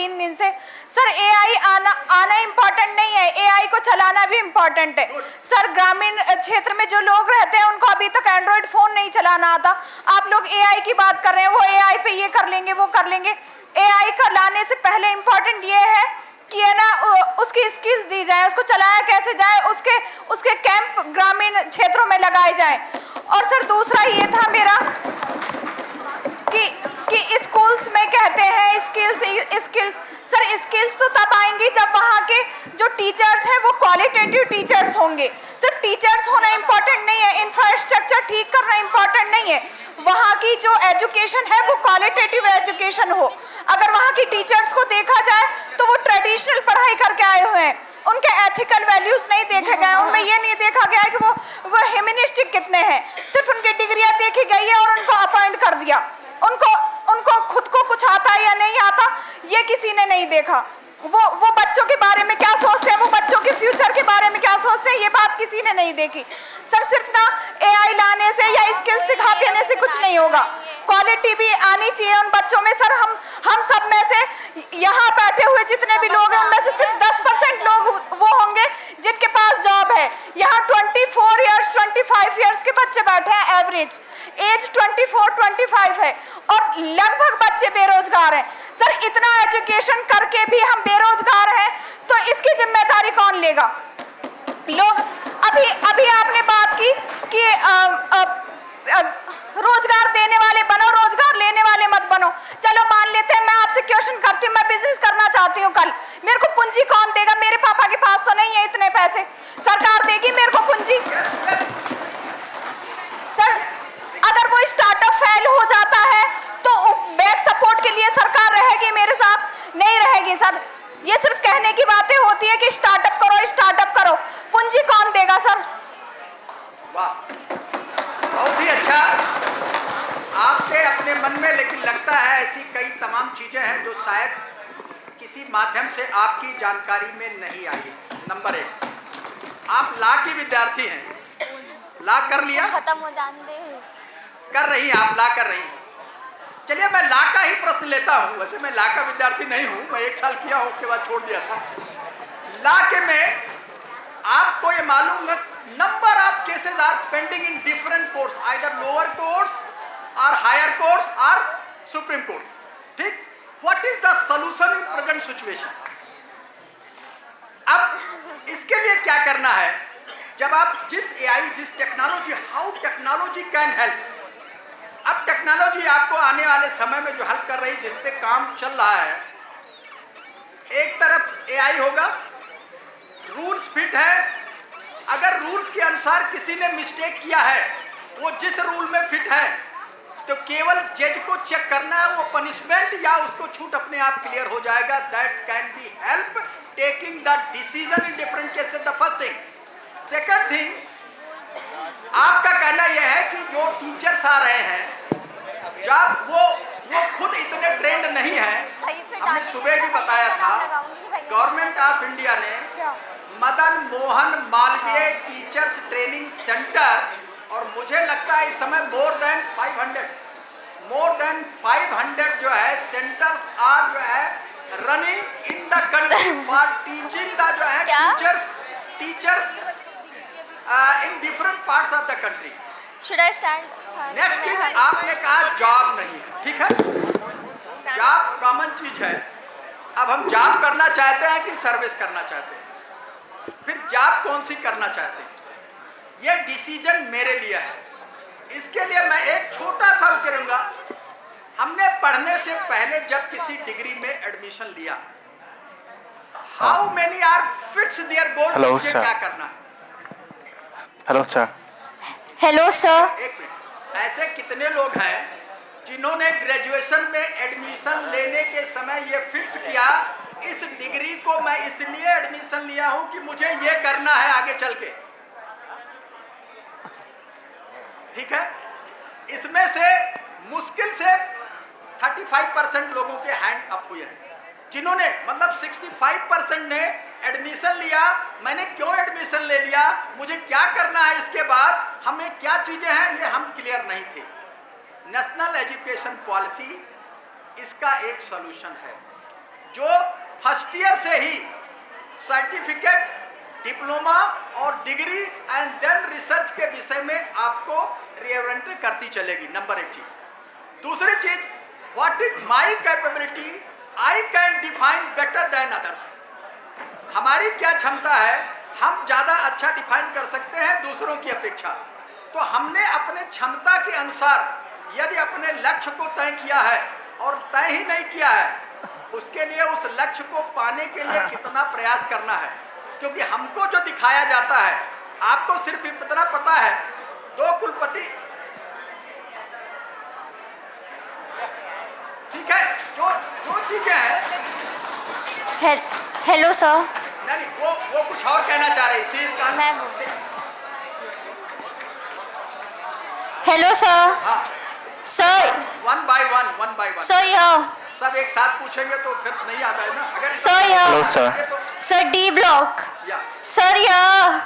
3 दिन से। Sir AI आना इम्पोर्टेंट नहीं है, एआई को चलाना भी इम्पोर्टेंट है। सर ग्रामीण क्षेत्र में जो लोग रहते हैं उनको अभी तक एंड्रॉयड फ़ोन नहीं चलाना आता। आप लोग एआई की बात कर रहे हैं, वो एआई पे ये कर लेंगे वो कर लेंगे। एआई का लाने से पहले इम्पोर्टेंट ये है कि है ना उसकी स्किल्स दी जाए, उसको चलाया कैसे जाए, उसके कैंप ग्रामीण क्षेत्रों में लगाए जाए। और सर दूसरा ये था मेरा कि स्कूल्स में कहते हैं स्किल्स। सर स्किल्स तो तब आएंगी जब वहाँ के जो टीचर्स हैं वो क्वालिटेटिव टीचर्स होंगे। सिर्फ टीचर्स होना इम्पोर्टेंट नहीं है, इंफ्रास्ट्रक्चर ठीक करना इम्पोर्टेंट नहीं है, वहाँ की जो एजुकेशन है वो क्वालिटेटिव एजुकेशन हो। अगर वहाँ की टीचर्स को देखा जाए तो वो ट्रेडिशनल पढ़ाई करके आए हुए हैं, उनके एथिकल वैल्यूज नहीं देखे गए, उनमें ये नहीं देखा गया कि वो ह्यूमनिस्टिक कितने हैं। सिर्फ उनकी डिग्रियां देखी गई है और उनको अपॉइंट कर दिया। उनको खुद को कुछ आता है या नहीं आता ये किसी ने नहीं देखा। वो बच्चों के बारे में क्या सोचते हैं, वो बच्चों के फ्यूचर के बारे में क्या सोचते हैं, ये बात किसी ने नहीं देखी। सर सिर्फ ना एआई लाने से या स्किल्स सिखा देने से कुछ नहीं होगा, क्वालिटी भी आनी चाहिए उन बच्चों में। सर हम सब में से यहाँ बैठे हुए जितने भी लोग हैं उनमें से सिर्फ 10% लोग वो होंगे जिनके पास जॉब है। यहाँ 24 ईयर्स 25 ईयर्स के बच्चे बैठे हैं, एवरेज एज 24-25 है और लगभग बच्चे बेरोजगार हैं। सर इतना एजुकेशन करके भी हम बेरोजगार हैं तो इसकी जिम्मेदारी कौन लेगा? लोग अभी आपने बात की कि रोजगार देने वाले बनो, रोजगार लेने वाले मत बनो। चलो मान लेते हैं, मैं आपसे क्वेश्चन करती हूँ, मैं बिजनेस करना चाहती हूँ, कल मेरे को पूंजी कौन देगा? मेरे पापा के पास तो नहीं है इतने पैसे, सरकार देगी मेरे को पूंजी। सर अगर वो स्टार्टअप फेल हो जाता है तो बैक सपोर्ट के लिए सरकार रहेगी मेरे साथ? नहीं रहेगी। सर ये सिर्फ कहने की बातें होती है कि स्टार्टअप करो, पूंजी कौन देगा? सर वाह, बहुत ही अच्छा आपके अपने मन में, लेकिन लगता है ऐसी कई तमाम चीजें हैं जो शायद किसी माध्यम से आपकी जानकारी में नहीं आई। नंबर 1, आप लॉ की विद्यार्थी हैं, लॉ कर लिया, खत्म हो जाने कर रही हैं आप, लॉ कर रही हैं। चलिए मैं लॉ का ही प्रश्न लेता हूँ। वैसे मैं लॉ का विद्यार्थी नहीं हूँ, मैं 1 साल किया हूँ उसके बाद छोड़ दिया था। लॉ के में आपको ये मालूम है number of cases are pending in different courts, either lower courts और हायर कोर्ट्स और सुप्रीम कोर्ट। ठीक, what is the solution in present situation? अब इसके लिए क्या करना है? जब आप जिस technology, how technology can help. अब टेक्नोलॉजी आपको आने वाले समय में जो हेल्प कर रही, जिस पे काम चल रहा है, एक तरफ एआई होगा, रूल्स फिट है। अगर रूल्स के अनुसार किसी ने मिस्टेक किया है, वो जिस रूल में फिट है, तो केवल जज को चेक करना है, वो पनिशमेंट या उसको छूट अपने आप क्लियर हो जाएगा। That can be help taking the decision in different cases. The first thing. Second thing, आपका कहना यह है कि जो टीचर्स आ रहे हैं, जब वो खुद इतने ट्रेंड नहीं है। हमने सुबह भी बताया था, गवर्नमेंट ऑफ इंडिया ने Madan Mohan Malviya teachers training centre, और मुझे लगता है इस समय मोर देन 500 जो है सेंटर्स आर जो है running in the country for teaching the जो है teachers in different parts of the country. Should I stand? Next चीज, आपने कहा जॉब नहीं है, ठीक है, जॉब कॉमन चीज है। अब हम जॉब करना चाहते हैं कि सर्विस करना चाहते हैं? फिर जॉब कौन सी करना चाहते हैं, ये डिसीजन मेरे लिए है। इसके लिए मैं एक छोटा सा करूंगा। हमने पढ़ने से पहले जब किसी डिग्री में एडमिशन लिया, how many are fix their goal, मुझे क्या करना है? Hello sir. Hello sir. एक मिनट, ऐसे कितने लोग हैं जिन्होंने ग्रेजुएशन में एडमिशन लेने के समय ये फिक्स किया, इस डिग्री को मैं इसलिए एडमिशन लिया हूं कि मुझे ये करना है आगे चल के? ठीक है, इसमें से मुश्किल से 35% लोगों के हैंड अप हुए हैं, जिन्होंने, मतलब 65% ने एडमिशन लिया। मैंने क्यों एडमिशन ले लिया, मुझे क्या करना है, इसके बाद हमें क्या चीजें हैं, ये हम क्लियर नहीं थे। नेशनल एजुकेशन पॉलिसी इसका एक सॉल्यूशन है, जो फर्स्ट ईयर से ही सर्टिफिकेट, डिप्लोमा और डिग्री एंड देन रिसर्च के विषय में आपको रिओरिएंट करती चलेगी। नंबर 1 चीज। दूसरी चीज, what is my capability, I can define better than others. हमारी क्या क्षमता है, हम ज़्यादा अच्छा डिफाइन कर सकते हैं दूसरों की अपेक्षा। तो हमने अपने क्षमता के अनुसार यदि अपने लक्ष्य को तय किया है और तय ही नहीं किया है, उसके लिए उस लक्ष्य को पाने के लिए कितना प्रयास करना है। क्योंकि हमको जो दिखाया जाता है, आपको सिर्फ इतना पता है, 2 कुलपति, ठीक है, जो चीजें हैं, हेलो सर। नहीं वो कुछ और कहना चाह रही थी इसका। मैं हेलो सर। हाँ, sir one by one sir यह सब एक साथ पूछेंगे तो फिर नहीं आता है ना। अगर सर यह Hello, sir. तो सर डी ब्लॉक या सर यह